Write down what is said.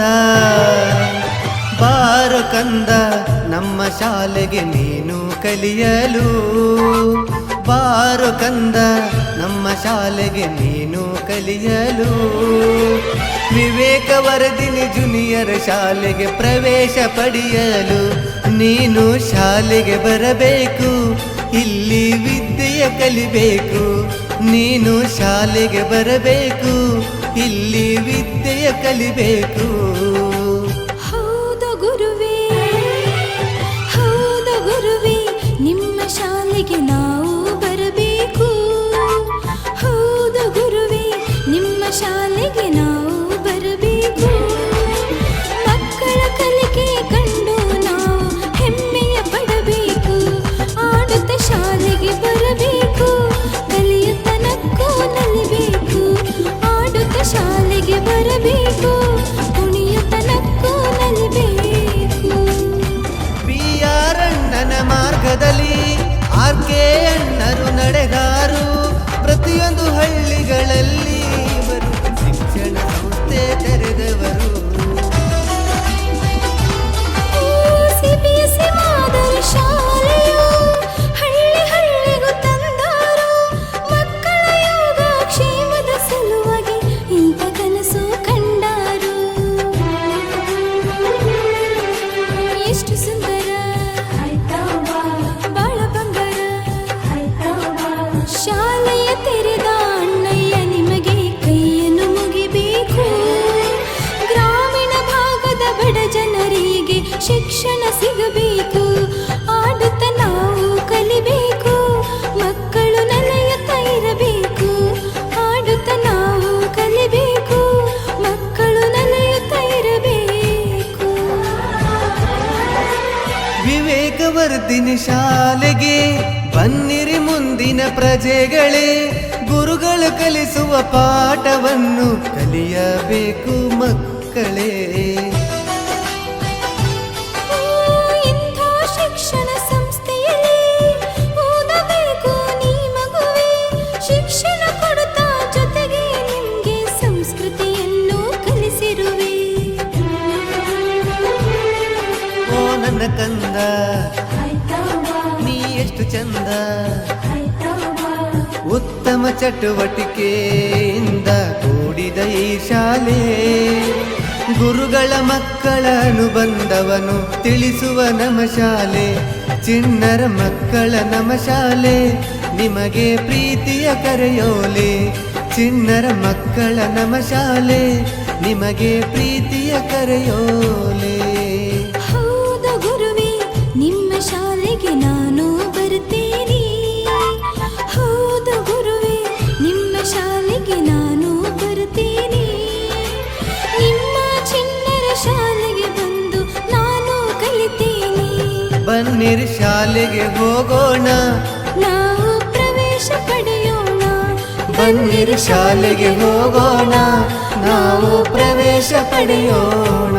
ಕಂದ ಬಾರೋ ಕಂದ ನಮ್ಮ ಶಾಲೆಗೆ ನೀನು ಕಲಿಯಲು ಬಾರೋ ಕಂದ ನಮ್ಮ ಶಾಲೆಗೆ ನೀನು ಕಲಿಯಲು ವಿವೇಕವರ್ಧಿನಿ ಜೂನಿಯರ್ ಶಾಲೆಗೆ ಪ್ರವೇಶ ಪಡೆಯಲು ನೀನು ಶಾಲೆಗೆ ಬರಬೇಕು ಇಲ್ಲಿ ವಿದ್ಯೆಯ ಕಲಿಬೇಕು ನೀನು ಶಾಲೆಗೆ ಬರಬೇಕು ಇಲ್ಲಿ ವಿದ್ಯೆಯ ಕಲಿಬೇಕು ಹೌದು ಗುರುವೇ ನಿಮ್ಮ ಶಾಲೆಗೆ ನಾವು ಬರಬೇಕು ಹೌದು ಗುರುವೇ ನಿಮ್ಮ ಶಾಲೆಗೆ ನಾವು ಬರಬೇಕು ಮಕ್ಕಳ ಕಲಿಕೆ ಕಂಡು ನಾವು ಹೆಮ್ಮೆಯ ಪಡಬೇಕು ಆಡುತ್ತ ಶಾಲೆಗೆ ಬರಬೇಕು ಕಲಿಯುತ್ತ ನಕ್ಕು ನಲಿಬೇಕು ಆಡುತ್ತ ಶಾಲೆಗೆ ಬರಬೇಕು ಕುಣಿಯುತ್ತ ನಕ್ಕು ನಲಿಬೇಕು ಬಿಆರ್ ಅಣ್ಣನ ಮಾರ್ಗದಲ್ಲಿ ಆರ್ಕೆ ಅಣ್ಣರು ನಡೆದಾರು ಪ್ರತಿಯೊಂದು ಹಳ್ಳಿಗಳಲ್ಲಿ ಇವರು ಶಿಕ್ಷಣ ಸಂಸ್ಥೆ ತೆರೆದವರು ಸಿಬಿಎಸ್ಇ ಮಾದರಿ ಶಾಲೆಯು ಹಳ್ಳಿ ಹಳ್ಳಿಗೂ ತಂದಾರು ಮಕ್ಕಳ ಯೋಗಕ್ಷೇಮದ ಸಲುವಾಗಿ ಇಂಥ ಕನಸು ಕಂಡಾರು ಎಷ್ಟು ಸುಂದರ ಬಾಳ ಬಂಗಾರ ಶಾಲೆಯ ತೆರೆದ ಅಣ್ಣಯ್ಯ ನಿಮಗೆ ಕೈಯನ್ನು ಮುಗಿಬೇಕು ಗ್ರಾಮೀಣ ಭಾಗದ ಬಡ ಜನರಿಗೆ ಶಿಕ್ಷಣ ಸಿಗಬೇಕು ಆಡುತ್ತ ನಾವು ಕಲಿಬೇಕು ಮಕ್ಕಳು ನಲಿಯುತ್ತ ಇರಬೇಕು ಆಡುತ್ತ ನಾವು ಕಲಿಬೇಕು ಮಕ್ಕಳು ನಲಿಯುತ್ತ ಇರಬೇಕು ವಿವೇಕವರ್ಧಿನಿ ಶಾಲೆಗೆ ಬನ್ನಿರಿ ಮುಂದಿನ ಪ್ರಜೆಗಳೇ ಗುರುಗಳು ಕಲಿಸುವ ಪಾಠವನ್ನು ಕಲಿಯಬೇಕು ಮಕ್ಕಳೇ ಇಂಥ ಶಿಕ್ಷಣ ಸಂಸ್ಥೆಯಲ್ಲಿ ಓದಬೇಕು ನೀ ಮಗುವೇ ಶಿಕ್ಷಣ ಕೊಡುತ್ತಾ ಜೊತೆಗೆ ನಿಮ್ಗೆ ಸಂಸ್ಕೃತಿಯನ್ನು ಕಲಿಸಿರುವೆ ಓ ನನ್ನ ಕಂದ ನೀ ಎಷ್ಟು ಚಂದ ಉತ್ತಮ ಚಟುವಟಿಕೆಯಿಂದ ಕೂಡಿದ ಈ ಶಾಲೆ ಗುರುಗಳ ಮಕ್ಕಳ ಅನುಬಂಧವನ್ನು ತಿಳಿಸುವ ನಮ್ಮ ಶಾಲೆ ಚಿಣ್ಣರ ಮಕ್ಕಳ ನಮ್ಮ ಶಾಲೆ ನಿಮಗೆ ಪ್ರೀತಿಯ ಕರೆಯೋಲೆ ಚಿಣ್ಣರ ಮಕ್ಕಳ ನಮ್ಮ ಶಾಲೆ ನಿಮಗೆ ಪ್ರೀತಿಯ ಕರೆಯೋಲೆ ಹೌದು ಗುರುವೇ ನಿಮ್ಮ ಶಾಲೆಗೆ ನಾನು ಬರುತ್ತೇನೆ ಹೌದು ಗುರುವೇ ನಿಮ್ಮ ಶಾಲೆಗೆ ನಾನು ಬರುತ್ತೇನೆ ನಿಮ್ಮ ಚಿಣ್ಣರ ಶಾಲೆಗೆ ಬಂದು ನಾನು ಕಲಿತೇನೆ ಬನ್ನಿರಿ ಶಾಲೆಗೆ ಹೋಗೋಣ ನಾವು ಪ್ರವೇಶ ಪಡೆಯೋಣ ಬನ್ನಿರಿ ಶಾಲೆಗೆ ಹೋಗೋಣ ನಾವು ಪ್ರವೇಶ ಪಡೆಯೋಣ